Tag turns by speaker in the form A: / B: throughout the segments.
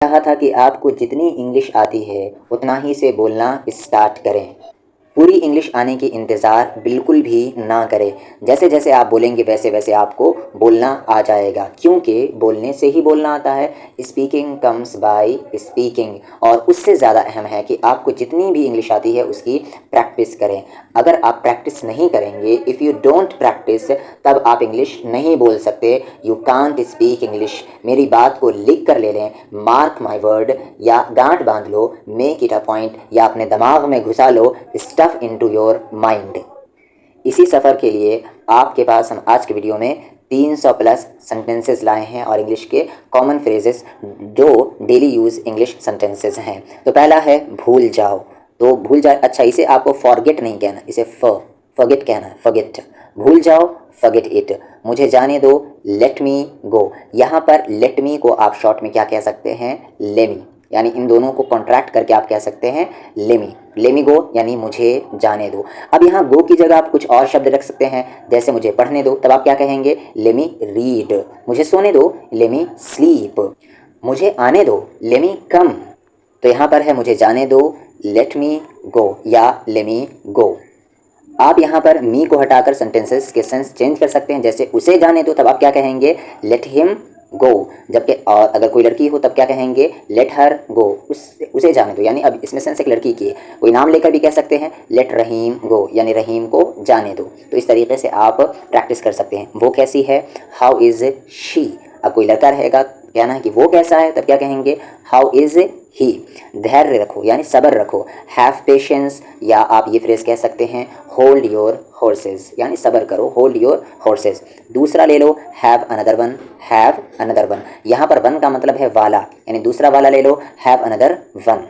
A: कहा था कि आपको जितनी इंग्लिश आती है उतना ही से बोलना स्टार्ट करें। पूरी इंग्लिश आने की इंतज़ार बिल्कुल भी ना करें। जैसे जैसे आप बोलेंगे वैसे वैसे आपको बोलना आ जाएगा, क्योंकि बोलने से ही बोलना आता है। Speaking comes by speaking. और उससे ज़्यादा अहम है कि आपको जितनी भी इंग्लिश आती है उसकी प्रैक्टिस करें। अगर आप प्रैक्टिस नहीं करेंगे, इफ़ यू डोंट प्रैक्टिस, तब आप इंग्लिश नहीं बोल सकते। You can't speak English. मेरी बात को लिख कर ले लें, मार्क माई वर्ड, या गांठ बांध लो, मेक इट अ पॉइंट, या अपने दिमाग में घुसा लो, स्टफ इनटू योर माइंड। इसी सफ़र के लिए आपके पास हम आज के वीडियो में 300 प्लस सेंटेंसेस लाए हैं और इंग्लिश के कॉमन फ्रेजेस जो डेली यूज़ इंग्लिश सेंटेंसेस हैं। तो पहला है भूल जाओ। तो भूल जाए, अच्छा इसे आपको फॉरगेट नहीं कहना, इसे फॉरगेट कहना है, फॉरगेट। भूल जाओ, फॉरगेट इट। मुझे जाने दो, लेट मी गो। यहाँ पर लेट मी को आप शॉर्ट में क्या कह सकते हैं, लेमी। यानी इन दोनों को कॉन्ट्रैक्ट करके आप कह सकते हैं लेमी। लेमी गो यानी मुझे जाने दो। अब यहाँ गो की जगह आप कुछ और शब्द रख सकते हैं, जैसे मुझे पढ़ने दो, तब आप क्या कहेंगे, लेमी रीड। मुझे सोने दो, लेमी स्लीप। मुझे आने दो, लेमी कम। तो यहाँ पर है मुझे जाने दो, लेट मी गो या लेमी गो। आप यहाँ पर मी को हटाकर सेंटेंसेस के सेंस चेंज कर सकते हैं। जैसे उसे जाने दो, तब आप क्या कहेंगे, लेट हिम गो। जबकि और अगर कोई लड़की हो तब क्या कहेंगे, लेट हर गो। उसे जाने दो, यानी अब इसमें सेंस एक लड़की की है। कोई नाम लेकर भी कह सकते हैं, लेट रहीम गो, यानी रहीम को जाने दो। तो इस तरीके से आप प्रैक्टिस कर सकते हैं। वो कैसी है, हाउ इज़ शी। अब कोई लड़का रहेगा, कहना है कि वो कैसा है, तब क्या कहेंगे, हाउ इज़ ही। धैर्य रखो यानी सब्र रखो, हैव पेशेंस। या आप ये फ्रेज कह सकते हैं, होल्ड योर हॉर्सेस, यानी सब्र करो, होल्ड योर हॉर्सेस। दूसरा ले लो, have another one, have another one. यहाँ पर वन का मतलब है वाला, यानी दूसरा वाला ले लो, हैव अनदर वन।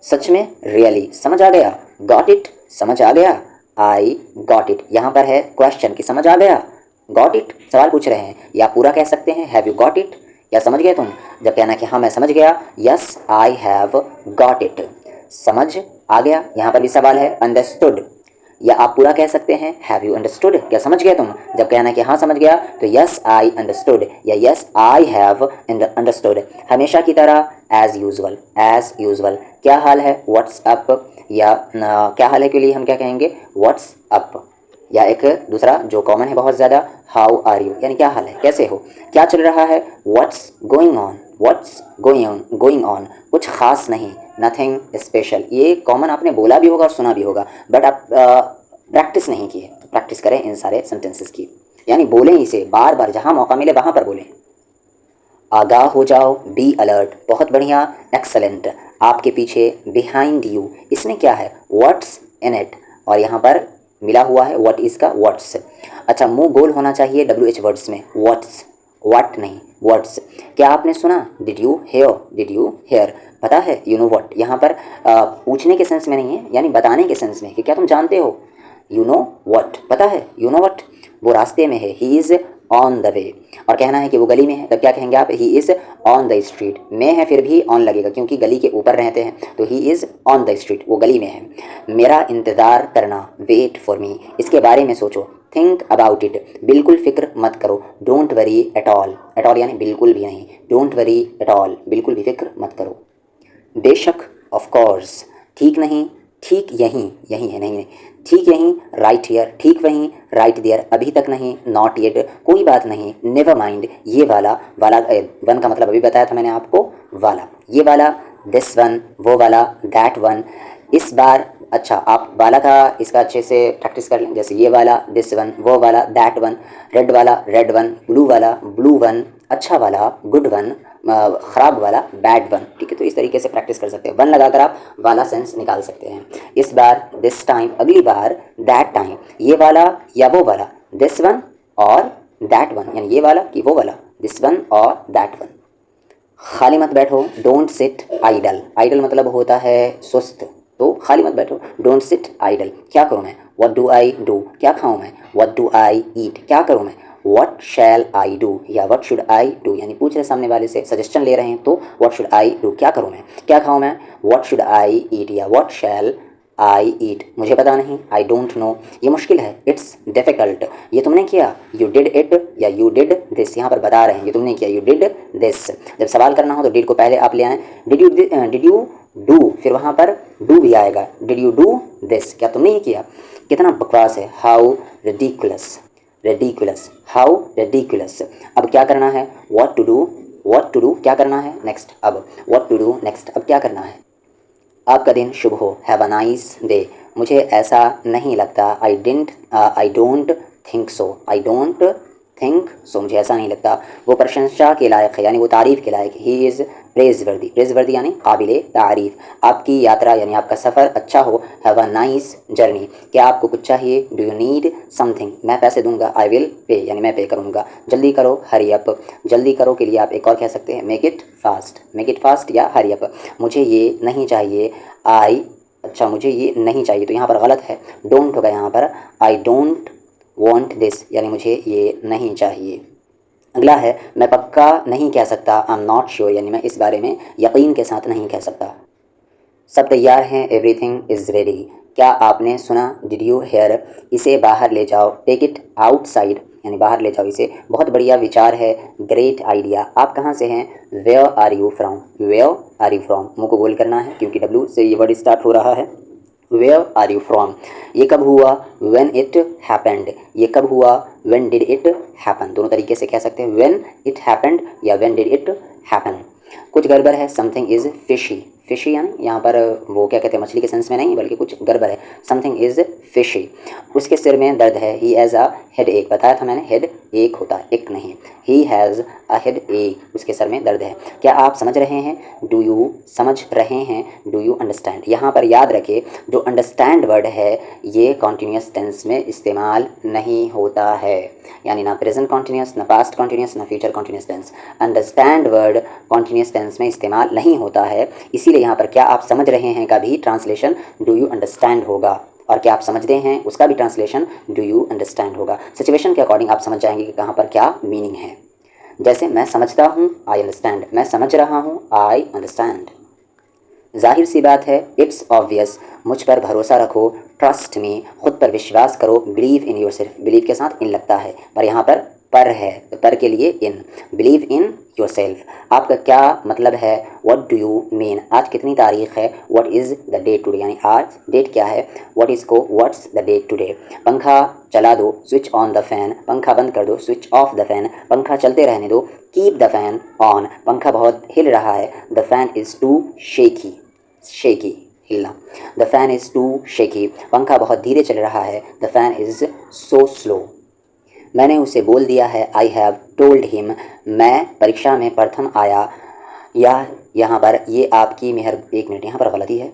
A: सच में, रियली, समझ आ गया, गॉट इट, समझ आ गया, आई गॉट इट। यहाँ पर है क्वेश्चन कि समझ आ गया, गॉट इट, सवाल पूछ रहे हैं। या पूरा कह सकते हैं, हैव यू गॉट इट, या समझ गए तुम। जब कहना कि हाँ मैं समझ गया, yes I have got it, समझ आ गया। यहाँ पर भी सवाल है, अंडरस्टूड। या आप पूरा कह सकते हैं, हैव यू अंडरस्टूड, क्या समझ गए तुम। जब कहना कि हाँ समझ गया, तो यस आई अंडरस्टूड या यस आई हैव अंडरस्टूड। हमेशा की तरह, एज यूजुअल, एज यूजुअल। क्या हाल है, व्हाट्स अप। या क्या हाल है के लिए हम क्या कहेंगे, व्हाट्स अप। या एक दूसरा जो कॉमन है बहुत ज़्यादा, हाउ आर यू, यानी क्या हाल है, कैसे हो, क्या चल रहा है, what's going on, what's going on, कुछ खास नहीं, नथिंग स्पेशल। ये कॉमन आपने बोला भी होगा और सुना भी होगा, बट आप प्रैक्टिस नहीं की है। तो प्रैक्टिस करें इन सारे सेंटेंसेस की, यानी बोलें इसे बार बार, जहाँ मौका मिले वहाँ पर बोलें। आगाह हो जाओ, बी अलर्ट, बहुत बढ़िया, एक्सलेंट। आपके पीछे, बिहाइंड यू, इसमें क्या है, व्हाट्स इन इट, और यहाँ पर मिला हुआ है व्हाट इज़ का व्हाट्स। अच्छा, मुंह गोल होना चाहिए WH वर्ड्स में, व्हाट्स, व्हाट नहीं, व्हाट्स। क्या आपने सुना, did you hear, did you hear. पता है, यू नो व्हाट। यहाँ पर पूछने के सेंस में नहीं है, यानी बताने के सेंस में कि क्या तुम जानते हो, यू नो व्हाट, पता है, यू नो व्हाट। वो रास्ते में है, he is on the way. और कहना है कि वो गली में है, तब क्या कहेंगे आप, he is on the street. में है फिर भी ऑन लगेगा, क्योंकि गली के ऊपर रहते हैं, तो he is on the street, वो गली में है। मेरा इंतज़ार करना, वेट फॉर मी, इसके बारे में सोचो, थिंक अबाउट इट, बिल्कुल फिक्र मत करो, don't worry at all, at all यानी बिल्कुल भी नहीं, डोंट वरी एट ऑल, बिल्कुल भी फिक्र मत करो। बेशक, ऑफ कोर्स, ठीक नहीं, ठीक यहीं, यहीं है, नहीं, ठीक यहीं, राइट हियर, ठीक वहीं, राइट देयर, अभी तक नहीं, नॉट येट, कोई बात नहीं, नेवर माइंड, ये वाला, वाला वन का मतलब अभी बताया था मैंने आपको, वाला, ये वाला, दिस वन, वो वाला, दैट वन, इस बार। अच्छा, आप वाला का इसका अच्छे से प्रैक्टिस कर लें, जैसे ये वाला, दिस वन, वो वाला, दैट वन, रेड वाला, रेड वन, ब्लू वाला, ब्लू वन, अच्छा वाला, गुड वन, ख़राब वाला, बैड वन। ठीक है, तो इस तरीके से प्रैक्टिस कर सकते हैं। वन लगाकर आप वाला सेंस निकाल सकते हैं। इस बार, दिस टाइम, अगली बार, दैट टाइम, ये वाला या वो वाला, दिस वन और दैट वन, यानी ये वाला कि वो वाला, दिस वन और दैट वन। खाली मत बैठो, डोंट सिट आइडल, आइडल मतलब होता है सुस्त, तो खाली मत बैठो, डोंट सिट आइडल। क्या करूँ मैं, व्हाट डू आई डू, क्या खाऊँ मैं, व्हाट डू आई ईट, क्या करूँ मैं, व्हाट शैल आई डू या व्हाट शुड आई डू, यानी पूछ रहे सामने वाले से, सजेशन ले रहे हैं, तो व्हाट शुड आई डू, क्या करूँ मैं, क्या खाऊँ मैं, व्हाट शुड आई ईट या व्हाट शैल आई ईट, मुझे पता नहीं, आई डोंट नो, ये मुश्किल है, इट्स डिफ़िकल्ट, ये तुमने किया, यू डिड इट या यू डिड दिस, यहाँ पर बता रहे हैं ये तुमने किया, यू डिड दिस। जब सवाल करना हो तो डिड को पहले आप ले आएँ, डिड यू डू, फिर वहाँ पर डू भी आएगा, डिड यू डू दिस, क्या तुमने ये किया। कितना बकवास है, how ridiculous, ridiculous, how ridiculous. अब क्या करना है, व्हाट टू डू क्या करना है नेक्स्ट, अब व्हाट टू डू नेक्स्ट, अब क्या करना है। आपका दिन शुभ हो, हैव अ नाइस डे, मुझे ऐसा नहीं लगता, I don't think so, I don't think so, मुझे ऐसा नहीं लगता। वो प्रशंसा के लायक है, यानी वो तारीफ़ के लायक है, ही इज़ प्रेज़वर्दी, प्रेज़वर्दी यानी काबिल तारीफ़। आपकी यात्रा यानी आपका सफ़र अच्छा हो, हैव अ नाइस जर्नी। क्या आपको कुछ चाहिए, डू यू नीड समथिंग, मैं पैसे दूंगा, आई विल पे यानी मैं पे करूँगा। जल्दी करो, हरी अप, जल्दी करो के लिए आप एक और कह सकते हैं मेक इट फास्ट या हरी अप। मुझे ये नहीं चाहिए, अच्छा मुझे ये नहीं चाहिए, तो यहाँ पर गलत है, डोंट होगा यहाँ पर, आई डोंट वॉन्ट दिस यानी मुझे ये नहीं चाहिए। अगला है, मैं पक्का नहीं कह सकता, आई एम नॉट श्योर यानी मैं इस बारे में यकीन के साथ नहीं कह सकता। सब तैयार हैं, एवरीथिंग इज़ रेडी, क्या आपने सुना, डिड यू हेयर, इसे बाहर ले जाओ, टेक इट आउटसाइड यानी बाहर ले जाओ इसे, बहुत बढ़िया विचार है, ग्रेट आइडिया। आप कहाँ से हैं, where are you from, where are you from, मुँह को गोल करना है क्योंकि डब्ल्यू से ये वर्ड स्टार्ट हो रहा है। वेयर आर यू फ्रॉम, ये कब हुआ, व्हेन इट हैपेंड, ये कब हुआ, व्हेन डिड इट हैपन, दोनों तरीके से कह सकते हैं, व्हेन इट हैपेंड या व्हेन डिड इट हैपन। कुछ गड़बड़ है, समथिंग इज़ फिशी, फिशी यानी यहाँ पर वो क्या कहते हैं मछली के सेंस में नहीं बल्कि कुछ गड़बड़ है, समथिंग इज़ फिशी। उसके सिर में दर्द है, ही हैज़ अ हेड एक, बताया था मैंने हेड एक होता है, एक नहीं, ही हैज़ अ हेड एक, उसके सर में दर्द है। क्या आप समझ रहे हैं, डू यू समझ रहे हैं, डू यू अंडरस्टैंड। यहाँ पर याद रखें जो अंडरस्टैंड वर्ड है ये कॉन्टीन्यूस टेंस में इस्तेमाल नहीं होता है, यानी ना प्रेजेंट कॉन्टीन्यूस, ना पास्ट कॉन्टीन्यूस, ना future continuous tense. Understand word continuous tense में इस्तेमाल नहीं होता है, इसीलिए यहाँ पर क्या आप समझ रहे हैं का भी ट्रांसलेशन डू यू अंडरस्टैंड होगा, और क्या आप समझते हैं उसका भी ट्रांसलेशन डू यू अंडरस्टैंड होगा। सिचुएशन के अकॉर्डिंग आप समझ जाएंगे कि कहाँ पर क्या मीनिंग है। जैसे मैं समझता हूँ, आई अंडरस्टैंड, मैं समझ रहा हूँ, आई अंडरस्टैंड। जाहिर सी बात है, इट्स ऑब्वियस, मुझ पर भरोसा रखो, ट्रस्ट मी, खुद पर विश्वास करो, believe in your self, believe के साथ इन लगता है पर यहाँ पर है, तो पर के लिए इन, बिलीव इन योर सेल्फ। आपका क्या मतलब है, व्हाट डू यू मीन, आज कितनी तारीख है, what is the date today यानी आज डेट क्या है, व्हाट इज़ को व्हाट्स द डेट टुडे। पंखा चला दो, स्विच ऑन द फैन, पंखा बंद कर दो, स्विच ऑफ द फैन, पंखा चलते रहने दो, कीप द फैन ऑन, पंखा बहुत हिल रहा है, the fan is too shaky, shaky हिलना, the fan is too shaky, पंखा बहुत धीरे चल रहा है, the fan is so slow. मैंने उसे बोल दिया है, आई हैव टोल्ड हिम, मैं परीक्षा में प्रथम आया, या यहाँ पर ये आपकी मेहर, एक मिनट यहाँ पर गलती है,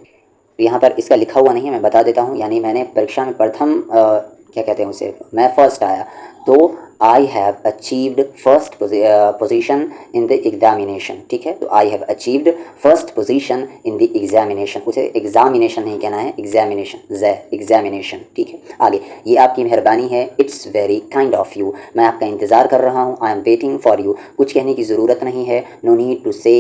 A: यहाँ पर इसका लिखा हुआ नहीं है, मैं बता देता हूँ, यानी मैंने परीक्षा में प्रथम क्या कहते हैं उसे, मैं फर्स्ट आया, तो I have achieved first position in the examination, ठीक है, तो I have achieved first position in the examination, उसे एग्जामिनेशन नहीं कहना है, एग्जामिनेशन, एग्जामिनेशन, ठीक है। आगे, ये आपकी मेहरबानी है, it's very kind of you, मैं आपका इंतज़ार कर रहा हूँ, I am waiting for you, कुछ कहने की ज़रूरत नहीं है, no need to say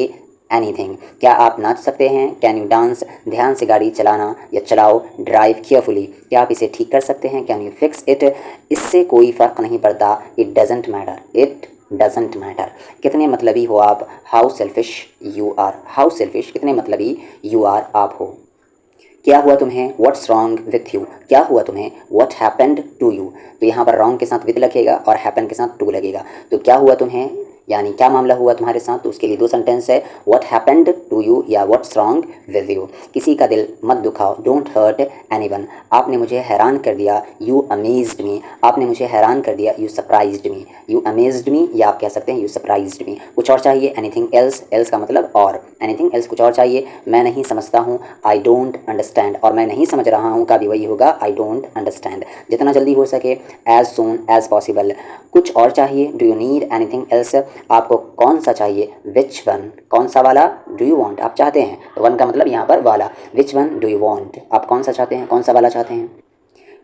A: anything, क्या आप नाच सकते हैं, कैन यू डांस, ध्यान से गाड़ी चलाना या चलाओ, ड्राइव केयरफुली, क्या आप इसे ठीक कर सकते हैं, कैन यू फिक्स इट, इससे कोई फ़र्क नहीं पड़ता, it doesn't matter, it doesn't matter. कितने मतलबी हो आप, how selfish you are, how selfish कितने मतलबी यू आर आप हो। क्या हुआ तुम्हें, व्हाट्स रॉन्ग विथ यू, क्या हुआ तुम्हें, व्हाट हैपेंड टू यू, तो यहाँ पर रॉन्ग के साथ विथ लगेगा और हैपन के साथ टू लगेगा, तो क्या हुआ तुम्हें यानी क्या मामला हुआ तुम्हारे साथ, तो उसके लिए दो सेंटेंस है, व्हाट हैपेंड टू यू या व्हाट्स रॉन्ग विद यू। किसी का दिल मत दुखाओ, डोंट हर्ट एनीवन, आपने मुझे हैरान कर दिया, यू अमेज्ड मी, आपने मुझे हैरान कर दिया, you surprised me, you amazed me या आप कह सकते हैं यू सरप्राइज्ड मी। कुछ और चाहिए, एनीथिंग एल्स, एल्स का मतलब और, एनीथिंग एल्स कुछ और चाहिए, मैं नहीं समझता हूँ, आई डोंट अंडरस्टैंड, और मैं नहीं समझ रहा हूँ का भी वही होगा, आई डोंट अंडरस्टैंड। जितना जल्दी हो सके, एज सून एज पॉसिबल। कुछ और चाहिए, do you need anything else, आपको कौन सा चाहिए, विच वन, कौन सा वाला, डू यू वांट, आप चाहते हैं, तो वन का मतलब यहाँ पर वाला, which one do you want, आप कौन सा चाहते हैं, कौन सा वाला चाहते हैं।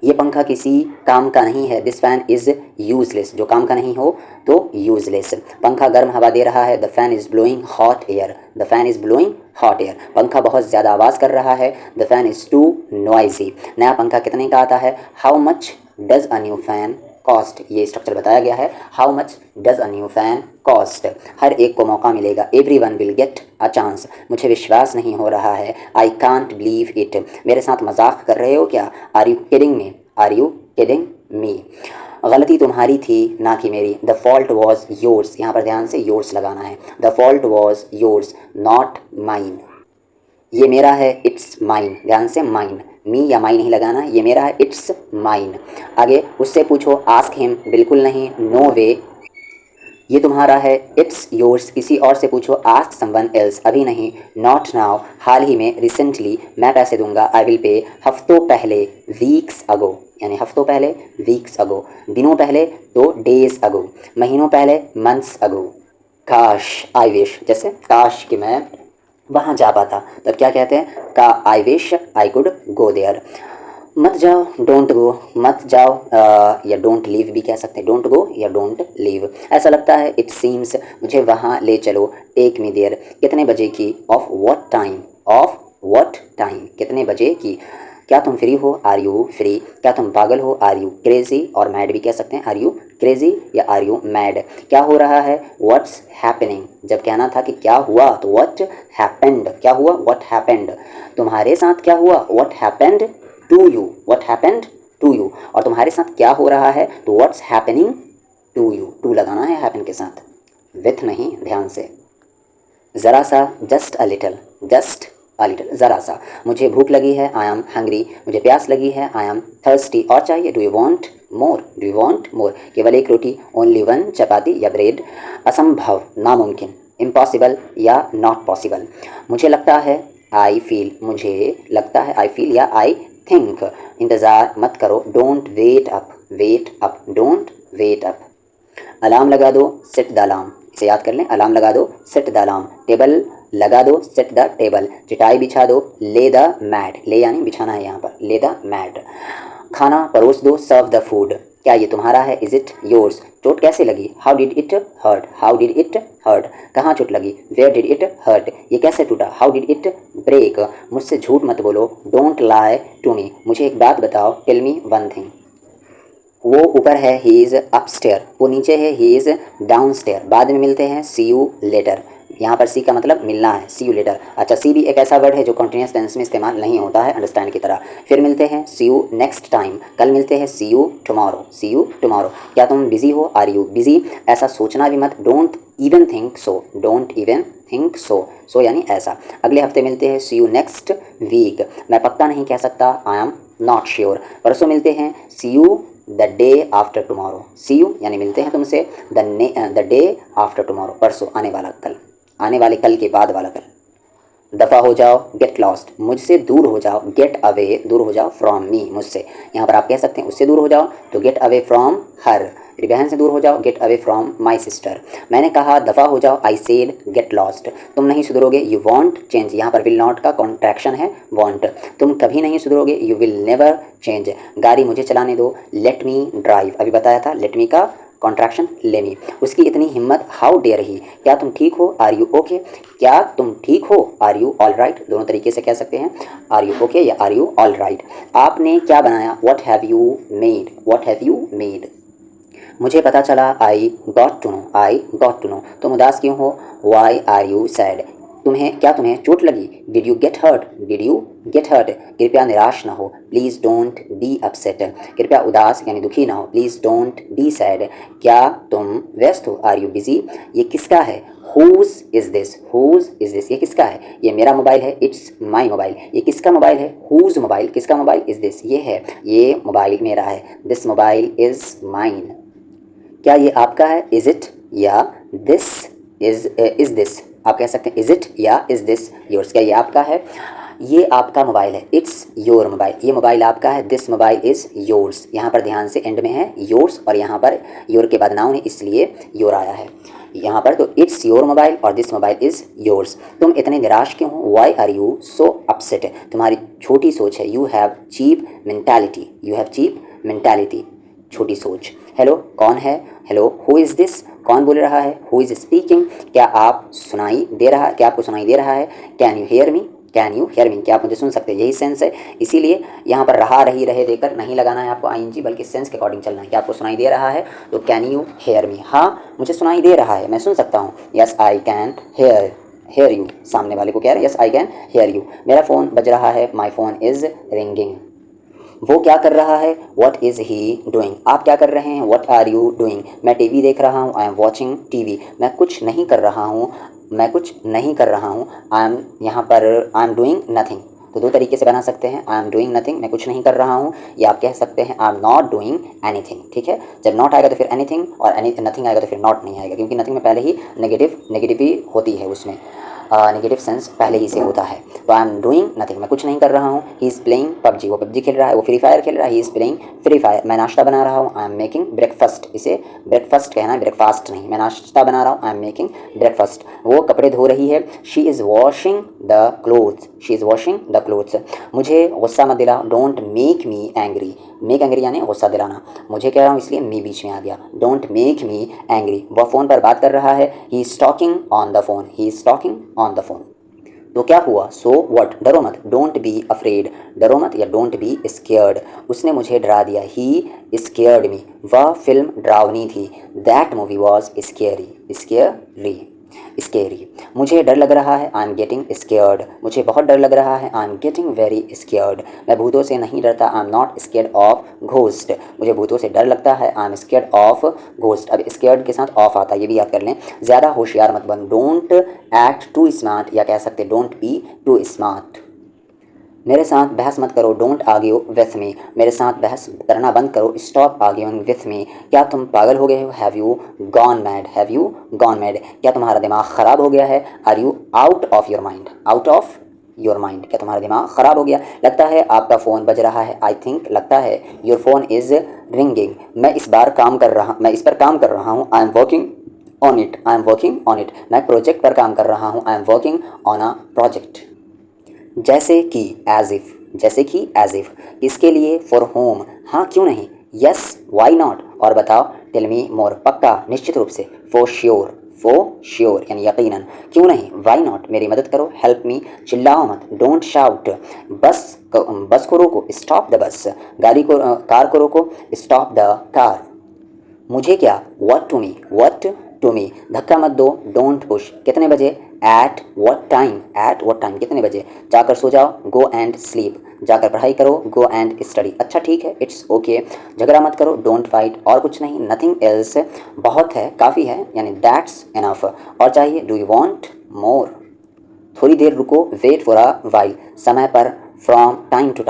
A: ये पंखा किसी काम का नहीं है, दिस फैन इज़ यूजलेस, जो काम का नहीं हो तो यूजलेस। पंखा गर्म हवा दे रहा है, the fan is blowing hot air, the fan is blowing hot air. पंखा बहुत ज़्यादा आवाज़ कर रहा है, the fan is too noisy. नया पंखा कितने का आता है, how much does a new fan cost. ये स्ट्रक्चर बताया गया है, how much does a new fan cost. हर एक को मौका मिलेगा, everyone will get a chance. मुझे विश्वास नहीं हो रहा है, आई कांट बिलीव इट। मेरे साथ मजाक कर रहे हो क्या, are you kidding me, are you kidding me. गलती तुम्हारी थी ना कि मेरी, द फॉल्ट वॉज योर्स। यहाँ पर ध्यान से योर्स लगाना है, the fault was yours not mine. ये मेरा है, इट्स माइन। ध्यान से माइन, मी या माइन ही लगाना, ये मेरा है, इट्स माइन। आगे उससे पूछो, आस्क हिम, बिल्कुल नहीं, नो वे। ये तुम्हारा है, इट्स योर्स। किसी और से पूछो, आस्क समवन एल्स, अभी नहीं, नॉट नाउ, हाल ही में, रिसेंटली, मैं पैसे दूंगा, आई विल पे, हफ्तों पहले, वीक्स अगो, यानी हफ्तों पहले, वीक्स अगो। दिनों पहले तो डेज अगो, महीनों पहले, मंथ्स अगो। काश, आई विश, जैसे काश कि मैं वहाँ जा पाता, तब क्या कहते हैं, का I wish I could go there. मत जाओ, डोंट गो, मत जाओ या डोंट लीव भी कह सकते हैं, डोंट गो या डोंट लीव। ऐसा लगता है, इट सीम्स, मुझे वहाँ ले चलो, टेक मी देयर, कितने बजे की, of what time, of what time, कितने बजे की। क्या तुम फ्री हो, आर यू फ्री। क्या तुम पागल हो, आर यू क्रेजी, और मैड भी कह सकते हैं, आर यू क्रेजी या आर यू मैड। क्या हो रहा है, व्हाट्स हैपनिंग। जब कहना था कि क्या हुआ तो व्हाट हैपेंड, क्या हुआ, व्हाट हैपेंड। तुम्हारे साथ क्या हुआ, what happened to you, what happened to you. और तुम्हारे साथ क्या हो रहा है, तो what's happening to you, to लगाना है हैपन के साथ, विथ नहीं, ध्यान से। ज़रा सा, just a little, just a little, ज़रा सा। मुझे भूख लगी है, आई एम हंग्री। मुझे प्यास लगी है, आई एम थर्स्टी। और चाहिए, do you want more, do you want more. केवल एक रोटी, ओनली वन चपाती या ब्रेड। असंभव, नामुमकिन, इम्पॉसिबल या नॉट पॉसिबल। मुझे लगता है, आई फील, मुझे लगता है, आई फील या आई थिंक। इंतज़ार मत करो, don't wait up, wait up, don't wait up. Alarm लगा दो, सेट द अलार्म, इसे याद कर लें, अलार्म लगा दो, सेट द अलार्म। टेबल लगा दो, सेट द टेबल। चटाई बिछा दो, ले द मैट, ले यानी बिछाना है यहाँ पर, ले द मैट। खाना परोस दो, सर्व द फूड। क्या ये तुम्हारा है, इज इट योर्स। चोट कैसे लगी, how did it hurt, how did it hurt. कहाँ चोट लगी, वेयर डिड इट हर्ट। ये कैसे टूटा, हाउ डिड इट ब्रेक। मुझसे झूठ मत बोलो, डोंट लाई टू मी। मुझे एक बात बताओ, टेल मी वन थिंग। वो ऊपर है, ही इज़ अपस्टेयर। वो नीचे है, ही इज़ डाउनस्टेयर। बाद में मिलते हैं, सी यू लेटर। यहाँ पर सी का मतलब मिलना है, सी यू लेटर। अच्छा, सी भी एक ऐसा वर्ड है जो कॉन्टिन्यूस टेंस में इस्तेमाल नहीं होता है, अंडरस्टैंड की तरह। फिर मिलते हैं, सी यू नेक्स्ट टाइम। कल मिलते हैं, see you tomorrow, see you tomorrow. क्या तुम बिजी हो, आर यू बिजी। ऐसा सोचना भी मत, don't even think so, don't even think so, so यानी ऐसा। अगले हफ्ते मिलते हैं, सी यू नेक्स्ट वीक। मैं पक्का नहीं कह सकता, आई एम नॉट श्योर। परसों मिलते हैं, see you the day after tomorrow. See you यानी मिलते हैं तुमसे, द डे आफ्टर टुमारो, परसों, आने वाला कल, आने वाले कल के बाद वाला कल। दफ़ा हो जाओ, गेट लॉस्ट, मुझसे दूर हो जाओ, गेट अवे, दूर हो जाओ, फ्रॉम मी, मुझसे। यहाँ पर आप कह सकते हैं उससे दूर हो जाओ, तो गेट अवे फ्रॉम हर। मेरी बहन से दूर हो जाओ, get away from my sister. मैंने कहा दफ़ा हो जाओ, आई सेड गेट लॉस्ट। तुम नहीं सुधरोगे, यू वॉन्ट चेंज। यहाँ पर विल नॉट का कॉन्ट्रैक्शन है, वॉन्ट। तुम कभी नहीं सुधरोगे, यू विल नेवर चेंज। गाड़ी मुझे चलाने दो, लेट मी ड्राइव। अभी बताया था, लेट मी का कॉन्ट्रैक्शन लेमी। उसकी इतनी हिम्मत, हाउ डेयर ही। क्या तुम ठीक हो, आर यू ओके। क्या तुम ठीक हो, आर यू ऑल राइट। दोनों तरीके से कह सकते हैं, आर यू ओके या आर यू ऑल राइट। आपने क्या बनाया, what have you made, what have you made. मुझे पता चला, I got to know, I got to know. तुम उदास क्यों हो, वाई आर यू सैड। तुम्हें चोट लगी, did you get hurt, did you get hurt. कृपया निराश ना हो, प्लीज़ डोंट बी अपसेट। कृपया उदास यानी दुखी ना हो, प्लीज़ डोंट बी सैड। क्या तुम व्यस्त हो, आर यू बिजी। ये किसका है, whose is this, whose is this, ये किसका है, ये मेरा मोबाइल है, इट्स माई मोबाइल। ये किसका मोबाइल है, हुज मोबाइल, किसका मोबाइल, इज़ दिस, ये है, ये मोबाइल मेरा है, दिस मोबाइल इज़ माइन। क्या ये आपका है, इज़ इट या दिस इज़ दिस। आप कह सकते हैं इज़ इट या इज़ दिस योर्स। क्या ये आपका है, ये आपका मोबाइल है, इट्स योर मोबाइल। ये मोबाइल आपका है, दिस मोबाइल इज़ योर्स। यहाँ पर ध्यान से, एंड में है योर्स और यहाँ पर योर के बाद नाउन है, इसलिए योर आया है यहाँ पर। तो इट्स योर मोबाइल और दिस मोबाइल इज़ योर्स। तुम इतने निराश क्यों हो, why are you so upset. तुम्हारी छोटी सोच है, you have cheap mentality, you have cheap mentality, छोटी सोच। हेलो, कौन है, हेलो, हु इज़ दिस, कौन बोल रहा है? हु इज़ स्पीकिंग, क्या आप सुनाई दे रहा, क्या आपको सुनाई दे रहा है? Can you hear me, can you hear me, क्या आप मुझे सुन सकते हैं? यही सेंस है, इसीलिए यहाँ पर रहा, रही, रहे देकर नहीं लगाना है आपको आईएनजी, बल्कि सेंस के अकॉर्डिंग चलना है। क्या आपको सुनाई दे रहा है? तो कैन यू हेयर मी, हाँ मुझे सुनाई दे रहा है, मैं सुन सकता हूँ। Yes I can hear you, सामने वाले को कह रहे हैं yes I can hear you. मेरा फ़ोन बज रहा है, माई फ़ोन इज़ रिंगिंग। वो क्या कर रहा है? वॉट इज़ ही डूइंग, आप क्या कर रहे हैं? वॉट आर यू डूइंग, मैं टीवी देख रहा हूँ, आई एम वॉचिंग टीवी, मैं कुछ नहीं कर रहा हूँ, मैं कुछ नहीं कर रहा हूँ, आई एम, यहाँ पर आई एम डूइंग नथिंग। तो दो तरीके से बना सकते हैं, आई एम डूइंग नथिंग, मैं कुछ नहीं कर रहा हूँ, या आप कह सकते हैं I am not doing anything. ठीक है, जब नॉट आएगा तो फिर एनीथिंग, और नथिंग आएगा तो फिर नॉट नहीं आएगा, क्योंकि नथिंग में पहले ही नेगेटिव ही होती है, उसमें नेगेटिव सेंस पहले ही से होता है। तो आई एम डूइंग नथिंग, मैं कुछ नहीं कर रहा हूँ। ही इज़ प्लेइंग पबजी, वो पबजी खेल रहा है, वो फ्री फायर खेल रहा है, he is playing free fire. मैं नाश्ता बना रहा हूँ, आई एम मेकिंग ब्रेकफास्ट, इसे ब्रेकफास्ट कहना है, ब्रेकफास्ट नहीं। मैं नाश्ता बना रहा हूँ, आई एम मेकिंग ब्रेकफास्ट। वो कपड़े धो रही है, she is washing the clothes, she is washing the clothes. मुझे गुस्सा मत दिला, don't make me angry, make angry यानी गुस्सा दिलाना, मुझे कह रहा हूँ इसलिए मी बीच में आ गया, डोंट मेक मी एंग्री। वह फ़ोन पर बात कर रहा है, he is talking on the phone, he is talking on the phone. तो क्या हुआ? सो वट, डरो मत, डोंट बी अफ्रेड, डरो मत या डोंट बी स्केयर्ड, उसने मुझे डरा दिया, ही स्केयर्ड मी, वह फिल्म डरावनी थी, that movie was scary, scary. मुझे डर लग रहा है, आई एम गेटिंग स्केयर्ड, मुझे बहुत डर लग रहा है, I am getting very scared. मैं भूतों से नहीं डरता, I am not scared of ghost, मुझे भूतों से डर लगता है, I am scared of ghost. अब स्केयर्ड के साथ ऑफ आता है, ये भी याद कर लें। ज़्यादा होशियार मत बन, डोंट एक्ट टू स्मार्ट, या कह सकते डोंट बी टू स्मार्ट। मेरे साथ बहस मत करो, डोंट आर्ग्यू विथ मी, मेरे साथ बहस करना बंद करो, स्टॉप आर्ग्यूइंग विथ मी। क्या तुम पागल हो गए हो? Have you gone mad, have you gone mad, क्या तुम्हारा दिमाग ख़राब हो गया है? Are you out of your mind, out of your mind, क्या तुम्हारा दिमाग ख़राब हो गया? लगता है आपका फ़ोन बज रहा है, आई थिंक, लगता है योर फ़ोन इज़ रिंगिंग, मैं इस पर काम कर रहा हूँ, I am working on it, I am working on it, मैं प्रोजेक्ट पर काम कर रहा हूँ, I am working on a project. जैसे कि, एज इफ़, जैसे कि एज इफ़, किसके लिए? फॉर होम, हाँ क्यों नहीं, यस वाई नॉट, और बताओ, टेल मी मोर, पक्का, निश्चित रूप से, फॉर श्योर यानी यकीनन, क्यों नहीं, वाई नॉट, मेरी मदद करो, हेल्प मी, चिल्लाओ मत, डोंट शाउट, बस को रोको, स्टॉप द बस, कार को रोको, स्टॉप द कार। मुझे क्या? व्हाट टू मी, धक्का मत दो, डोंट पुश, कितने बजे? एट व्हाट टाइम, कितने बजे? जाकर सो जाओ, गो एंड स्लीप, जाकर पढ़ाई करो, गो एंड स्टडी, अच्छा ठीक है, इट्स ओके, झगड़ा मत करो, डोंट फाइट, और कुछ नहीं, नथिंग एल्स, बहुत है, काफ़ी है, यानी दैट्स इनफ, और चाहिए, डू यू वांट मोर, थोड़ी देर रुको, वेट फॉर अ वाइल, समय पर, फ्रॉम टाइम टू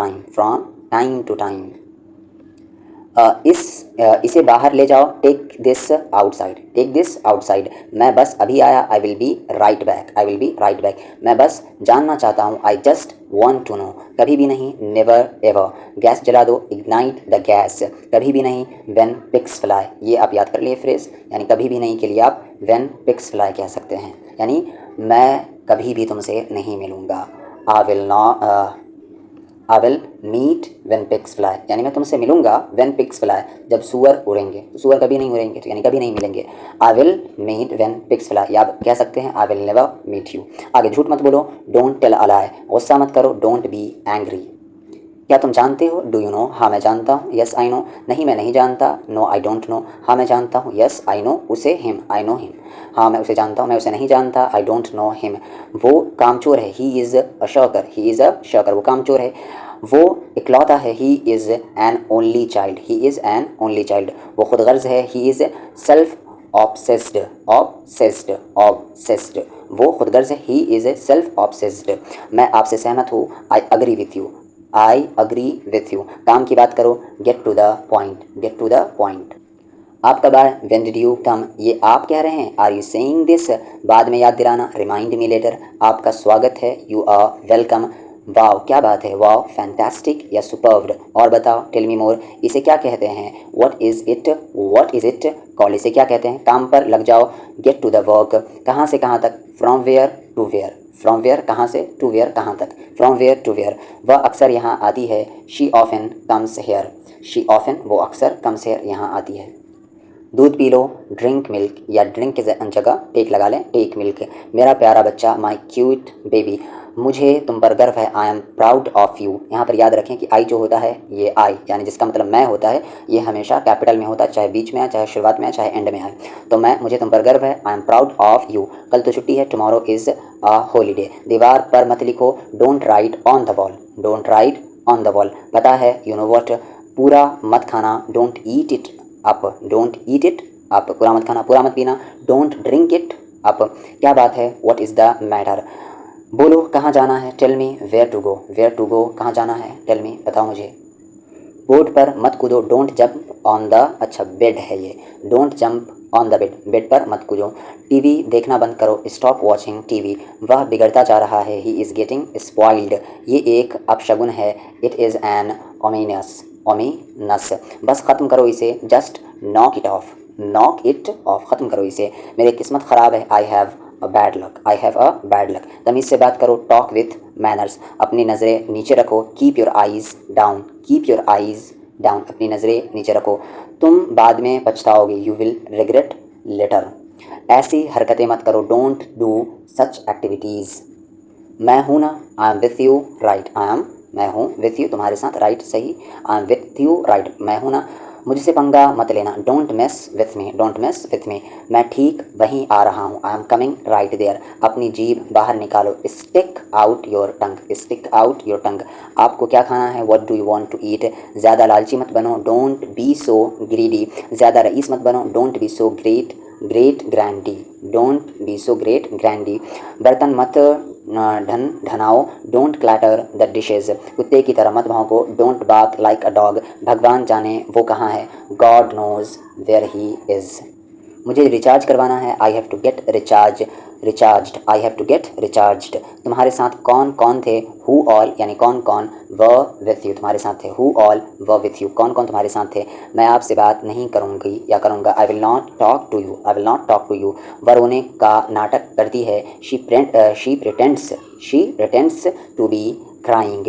A: टाइम, इसे बाहर ले जाओ, टेक दिस आउटसाइड, मैं बस अभी आया, I will be right back, मैं बस जानना चाहता हूँ, I just want to know, कभी भी नहीं, नेवर एवर, गैस जला दो, इग्नाइट द गैस, कभी भी नहीं, व्हेन पिग्स फ्लाई, ये आप याद कर लिए फ्रेज, यानी कभी भी नहीं के लिए आप व्हेन पिग्स फ्लाई कह सकते हैं, यानी मैं कभी भी तुमसे नहीं मिलूँगा, I will meet when pigs fly, यानी मैं तुमसे मिलूंगा व्हेन पिग्स फ्लाई, जब सूअर उड़ेंगे, तो सूअर कभी नहीं उड़ेंगे, तो यानी कभी नहीं मिलेंगे, I will meet when pigs fly, या आप कह सकते हैं I will never meet you. आगे, झूठ मत बोलो, डोंट टेल अ लाई, गुस्सा मत करो, डोंट बी एंग्री। क्या तुम जानते हो? डू यू नो, हाँ मैं जानता हूँ, यस आई नो, नहीं मैं नहीं जानता, नो आई डोंट नो, हाँ मैं जानता हूँ, यस आई नो उसे, हिम आई नो हिम, हाँ मैं उसे जानता हूँ, मैं उसे नहीं जानता, आई डोंट नो हिम। वो कामचोर है, ही इज़ अ शॉकर, वो कामचोर है, वो इकलौता है, he is an only child, वो खुदगर्ज है, ही इज़ सेल्फ ऑब्सेस्ड, वो खुदगर्ज है, ही इज़ सेल्फ ऑब्सेस्ड। मैं आपसे सहमत हूँ, आई अग्री विथ यू, काम की बात करो, गेट टू द पॉइंट। आप कब आए? व्हेन डिड यू कम, ये आप कह रहे हैं, आर यू सेइंग दिस, बाद में याद दिलाना, रिमाइंड मी लेटर, आपका स्वागत है, यू आर वेलकम, वाव क्या बात है, वाव फैंटास्टिक या सुपर्ब्ड, और बताओ, टेल मी मोर, इसे क्या कहते हैं? व्हाट इज़ इट कॉल, इसे क्या कहते हैं? काम पर लग जाओ, गेट टू द वर्क, कहाँ से कहाँ तक? फ्रॉम वेयर कहाँ से, टू वेयर कहाँ तक, फ्रॉम वेयर टू वेयर। वह अक्सर यहाँ आती है, शी ऑफन कम्स हेयर, वो अक्सर कम्स हेयर यहाँ आती है। दूध पी लो, ड्रिंक मिल्क, या ड्रिंक की जगह टेक लगा लें, टेक मिल्क। मेरा प्यारा बच्चा, माई क्यूट बेबी, मुझे तुम पर गर्व है, I am proud of you. यहाँ पर याद रखें कि आई जो होता है ये आई यानी जिसका मतलब मैं होता है, ये हमेशा कैपिटल में होता है, चाहे बीच में आए, चाहे शुरुआत में आए, चाहे एंड में आए। तो मुझे तुम पर गर्व है, I am proud of you. कल तो छुट्टी है, टुमारो इज़ अ हॉलीडे। दीवार पर मत लिखो, don't write on the wall, don't write on the wall. पता है, यू नो वॉट, पूरा मत खाना, don't eat it up, don't eat it up. पूरा मत खाना, पूरा मत पीना, डोंट ड्रिंक इट अप। क्या बात है, व्हाट इज़ द मैटर। बोलो कहाँ जाना है, tell me where to go, where to go, कहाँ जाना है, टेल मी, बताओ मुझे। बोर्ड पर मत कूदो, डोंट जंप ऑन द, अच्छा बेड है ये, don't jump on the bed, bed पर मत कूदो। टीवी देखना बंद करो, स्टॉप वॉचिंग टीवी। वह बिगड़ता जा रहा है, ही इज़ गेटिंग स्पॉइल्ड, ये एक अपशगुन है, it is an ominous, ominous. बस ख़त्म करो इसे, just knock it of, knock it of, ख़त्म करो इसे। मेरी किस्मत ख़राब है, I have a bad luck, I have a bad luck. तमीज़ से बात करो, टॉक विथ मैनर्स। अपनी नज़रें नीचे रखो, keep your eyes down, keep your eyes down, अपनी नज़रें नीचे रखो। तुम बाद में पछताओगे, यू विल रिग्रेट लेटर। ऐसी हरकतें मत करो, डोंट डू सच एक्टिविटीज़। मैं हूँ ना, I am with you, right, I am, मैं हूँ विथ यू, तुम्हारे साथ, राइट, सही, I am with you, right, मैं हूँ ना। मुझसे पंगा मत लेना, don't mess with me, don't mess with me. मैं ठीक वहीं आ रहा हूँ, I am coming right there. अपनी जीभ बाहर निकालो, stick out your tongue, stick out your tongue. आपको क्या खाना है, what do you want to eat. ज़्यादा लालची मत बनो, डोंट बी सो ग्रीडी। ज़्यादा रईस मत बनो, don't be so great, great grandy, don't be so great grandy. बर्तन मत ढनाओ, डोंट क्लैटर द डिशेज़। कुत्ते की तरह मत भौंको, don't bark like a dog. भगवान जाने वो कहाँ है, God knows where he is. मुझे रिचार्ज करवाना है, I have to get recharge, recharged, I have to get recharged. तुम्हारे साथ कौन कौन थे, हु ऑल, यानी कौन कौन, व विथ यू, तुम्हारे साथ थे, हु ऑल व विथ यू, कौन कौन तुम्हारे साथ थे। मैं आपसे बात नहीं करूँगी या करूँगा, I will not talk to you, I will not talk to you. वह रोने का नाटक करती है, she pretends to be crying.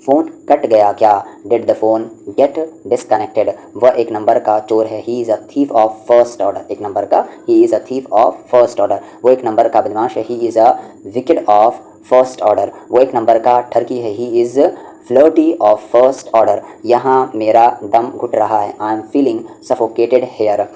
A: Phone cut गया क्या, did the phone get disconnected. वह एक नंबर का चोर है, he is a thief of first order, एक नंबर का, he is a thief of first order. वो एक नंबर का बदमाश है, he is a wicked of first order. वो एक नंबर का ठरकी है, he is flirty of first order. यहाँ मेरा दम घुट रहा है, I am feeling suffocated here.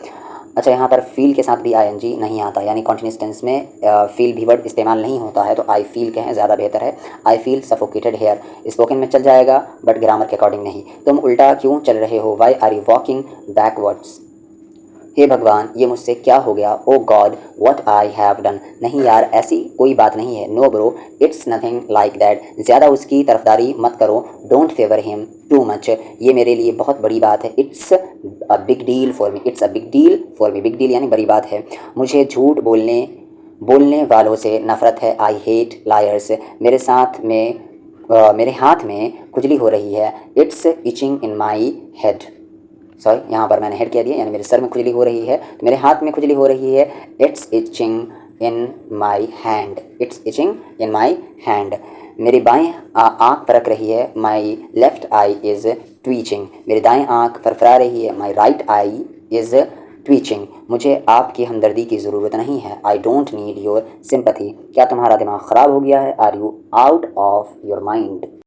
A: अच्छा, यहाँ पर फील के साथ भी आईएनजी नहीं आता, यानी कॉन्टिन्यूस टेंस में फील भी वर्ड इस्तेमाल नहीं होता है, तो आई फील कहें, ज़्यादा बेहतर है। I feel suffocated here. Spoken में चल जाएगा बट ग्रामर के अकॉर्डिंग नहीं। तुम उल्टा क्यों चल रहे हो, why are you walking backwards. हे भगवान, ये मुझसे क्या हो गया, oh God what I have done. नहीं यार, ऐसी कोई बात नहीं है, no bro it's nothing like that. ज़्यादा उसकी तरफदारी मत करो, don't favour him too much. ये मेरे लिए बहुत बड़ी बात है, it's a big deal for me, it's a big deal for me, big deal यानी बड़ी बात है। मुझे झूठ बोलने वालों से नफ़रत है, आई हेट लायर्स। मेरे हाथ में खुजली हो रही है, it's itching in my head. Sorry, यहाँ पर मैंने हेड कह दिया, यानी मेरे सर में खुजली हो रही है, तो मेरे हाथ में खुजली हो रही है, it's itching in my hand, it's itching in my hand. मेरी बाएं आँख फरक रही है, माई लेफ्ट आई इज़ ट्वीचिंग। मेरी दाएं आँख फरफरा रही है, माई राइट आई इज़ ट्वीचिंग। मुझे आपकी हमदर्दी की ज़रूरत नहीं है, I don't need your sympathy. क्या तुम्हारा दिमाग ख़राब हो गया है, are you out of your mind.